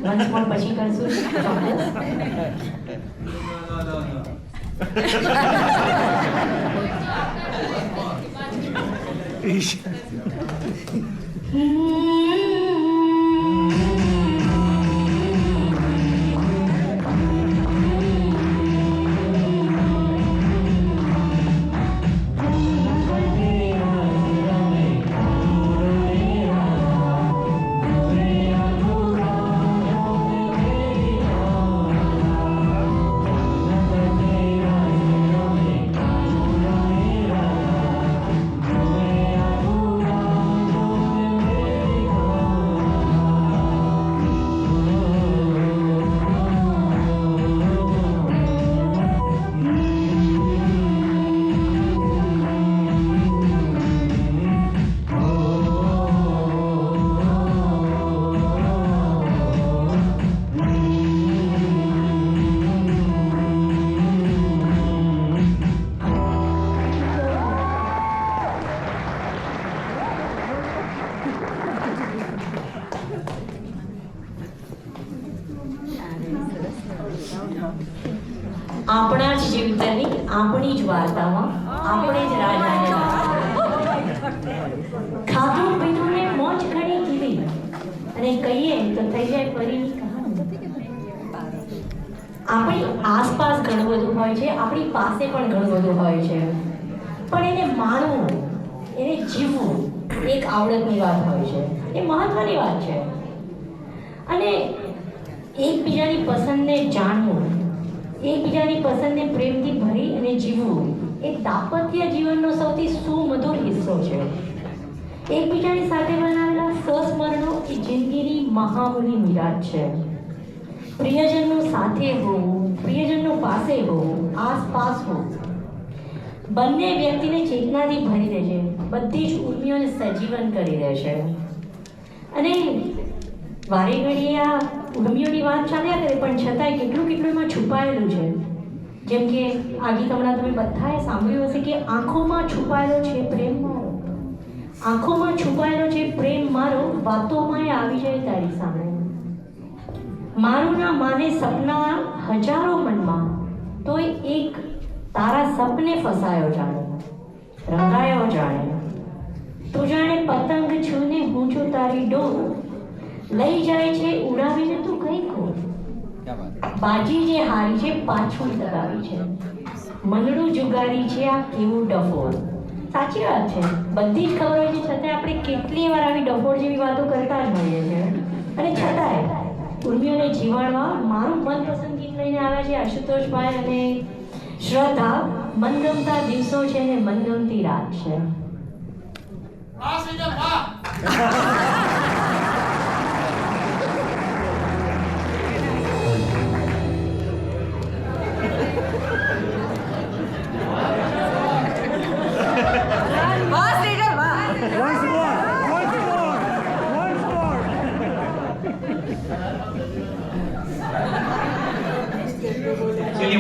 Once મોર પછી કરશું ચોક્કસ. આપણા જ જીવતાની આપણી જ વાર્તામાં આપણે જ રાજાને ખાધું પીધું ને મોજ ઘણી કીધી અને કહીએ તો થઈ જાય પરીની કહાની. આપણી આસપાસ ઘણું બધું હોય છે, આપણી પાસે પણ ઘણું બધું હોય છે, પણ એને માણવું, એને જીવવું એક આવડતની વાત હોય છે, એ મહત્વની વાત છે. અને એકબીજાની પસંદને જાણવું, એકબીજાની પસંદને પ્રેમથી ભરી અને જીવવું એ દાંપત્ય જીવનનો સૌથી સુમધુર હિસ્સો છે. એકબીજાની સાથે બનાવેલા સંસ્મરણો એ જિંદગીની મહામૂલી મીરાજ છે. પ્રિયજનનું સાથે હોવું, પ્રિયજનનું પાસે હોવું, આસપાસ હોવું બંને વ્યક્તિને ચેતનાથી ભરી દે છે, બધી જ ઉર્મિઓને સજીવન કરી દે છે. અને વારે ઘડીએ આ ઉર્મિઓની વાત ચાલ્યા કરે, પણ છતાંય કેટલું એમાં છુપાયેલું છે. જેમ કે આ ગીત હમણાં તમે બધાએ સાંભળ્યું હશે કે આંખોમાં છુપાયેલો છે પ્રેમ મારો, આંખોમાં છુપાયેલો છે પ્રેમ મારો, વાતોમાં એ આવી જાય તારી સામે. મારું ના માને સપના હજારો મનમાં, તોય એક તારા સપને ફસાયો જાણે, રંગાયો જાણે. તું જાણે પતંગ છું ને હું છું તારી ડોર, લઈ જાય છે ઉડાવીને તું કઈ ખો. બાજી જે હારી છે પાછું દબાવી છે, મનડું જુગારી છે આ કેવું ડફોળ. સાચી વાત છે, બધી જ ખબર હોય છે, છતાં આપણે કેટલી વાર આવી ડફોળ જેવી વાતો કરતા જ હોઈએ છીએ. અને છતાંય ઉર્મિઓને જીવાડવા મારું મનપસંદ ગીત લઈને આવ્યા છે આશુતોષભાઈ અને શ્રદ્ધા. મનગમતા દિવસો છે ને મનગમતી રાત છે.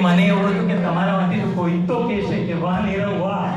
મને એવું હતું કે તમારામાંથી કોઈ તો કહેશે કે વાહ નીરવ વાહ.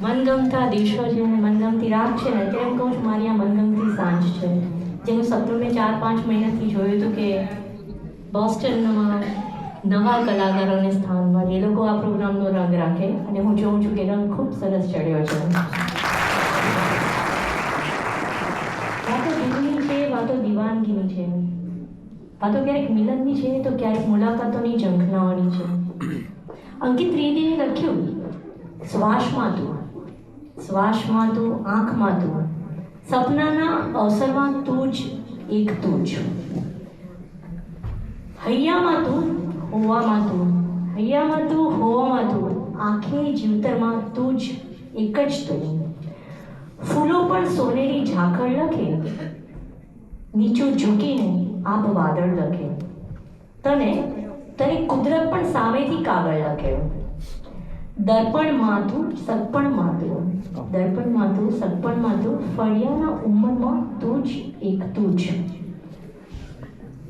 મનગમતા દિવસો છે અને મનગમતી રાત છે ને અત્યારે એમ કહું છું મારી આ મનગમતી સાંજ છે. જેનું સપનું મેં 4-5 મહિનાથી જોયું હતું કે બોસ્ટનમાં નવા કલાકારોને સ્થાન મળે, એ લોકો આ પ્રોગ્રામનો રંગ રાખે અને હું જોઉં છું કે રંગ ખૂબ સરસ ચડ્યો છે. વાતો દિલની છે, વાતો દીવાનગીની છે, વાતો ક્યારેક મિલનની છે તો ક્યારેક મુલાકાતોની ઝંખનાઓની છે. અંકિત ત્રિવેદીએ લખ્યું, શ્વાસમાં તું, આંખમાં તું, સપનાના અવસરમાં તું જ એક તું જ. હૈયામાં તું, હોવામાં તું, આંખે જીવતરમાં તું જ એક જ તું. ફૂલો પણ સોનેરી ઝાકળ લખે, નીચું ઝૂકીને આપ વાદળ લખે. તને કુદરત પણ સામેથી કાગળ લખે. દર્પણમાં તું, સગપણમાં તું, ફળિયાના ઉંમરમાં તું જ એક તું જ.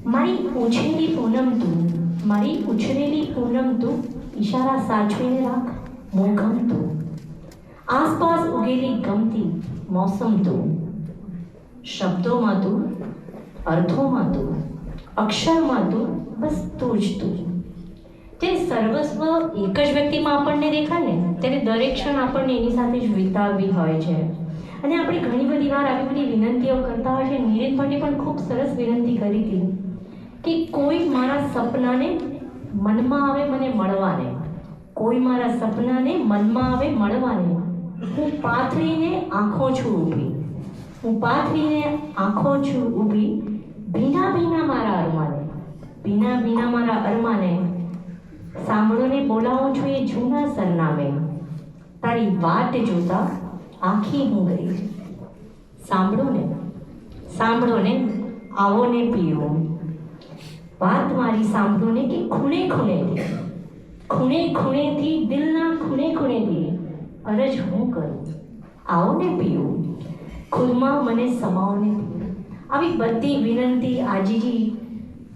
મારી ઉછરેલી પૂનમ તું, ઈશારા સાચવીને રાખ મોઘમ તું. આસપાસ ઉગેલી ગમતી મોસમ તું, શબ્દોમાં તું, અર્થોમાં તું, અક્ષરમાં તું, બસ તું જ તું. તે સર્વસ્વ એક જ વ્યક્તિમાં આપણને દેખાય ને ત્યારે દરેક ક્ષણ આપણને એની સાથે જ વિતાવવી હોય છે. અને આપણે ઘણી બધી વાર આવી બધી વિનંતીઓ કરતા હોય છે. નીરજ ભટ્ટે પણ ખૂબ સરસ વિનંતી કરી હતી કે કોઈ મારા સપનાને મનમાં આવે મને મળવાને, કોઈ મારા સપનાને મનમાં આવે મળવાને. હું પાથરીને આંખો છું ઊભી, ભીના મારા અરમાને, સાંભળોને બોલાવું છું એ જૂના સરનામે. તારી વાટ જોતા આખી હું ગઈ. સાંભળો ને આવો ને પીવો. વાત મારી સાંભળો ને કે ખૂણેથી દિલના ખૂણેથી અરજ હું કરું. આવો ને પીવો, ખુદમાં મને સમાવો ને પીવો. આવી બધી વિનંતી આજીજી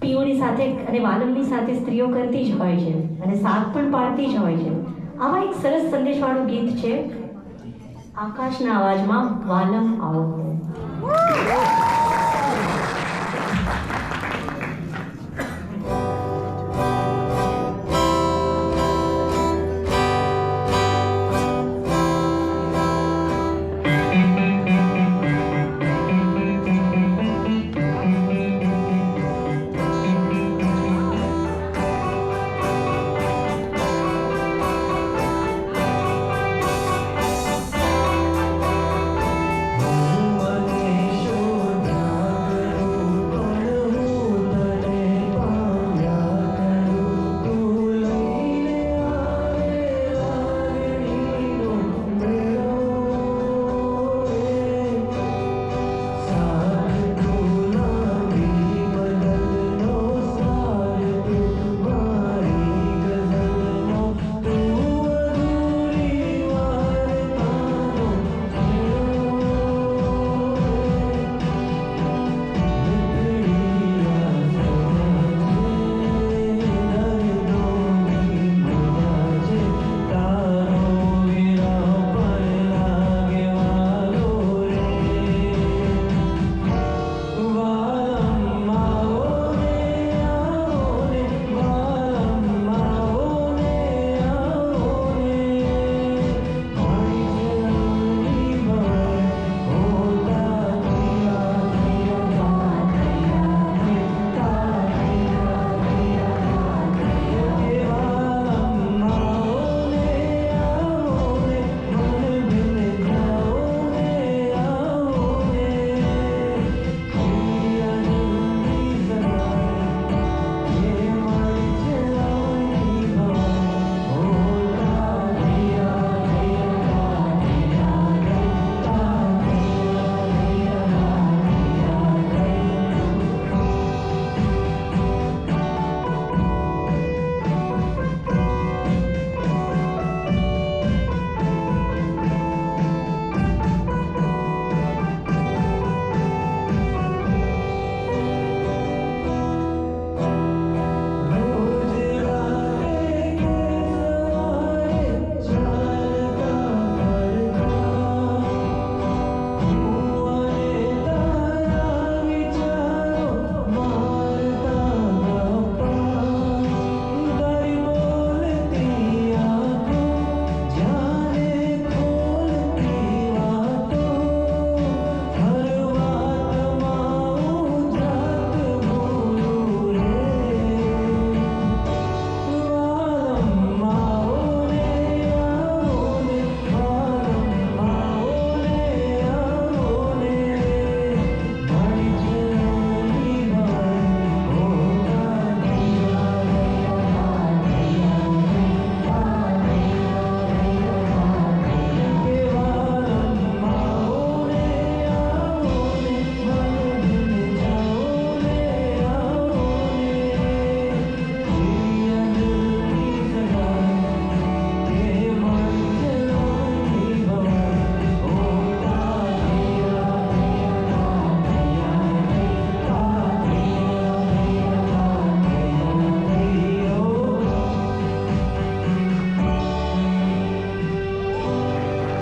પીઓની સાથે અને વાલમની સાથે સ્ત્રીઓ કરતી જ હોય છે અને સાથ પણ પાડતી જ હોય છે. આવા એક સરસ સંદેશવાળું ગીત છે આકાશના અવાજમાં વાલમ આવો.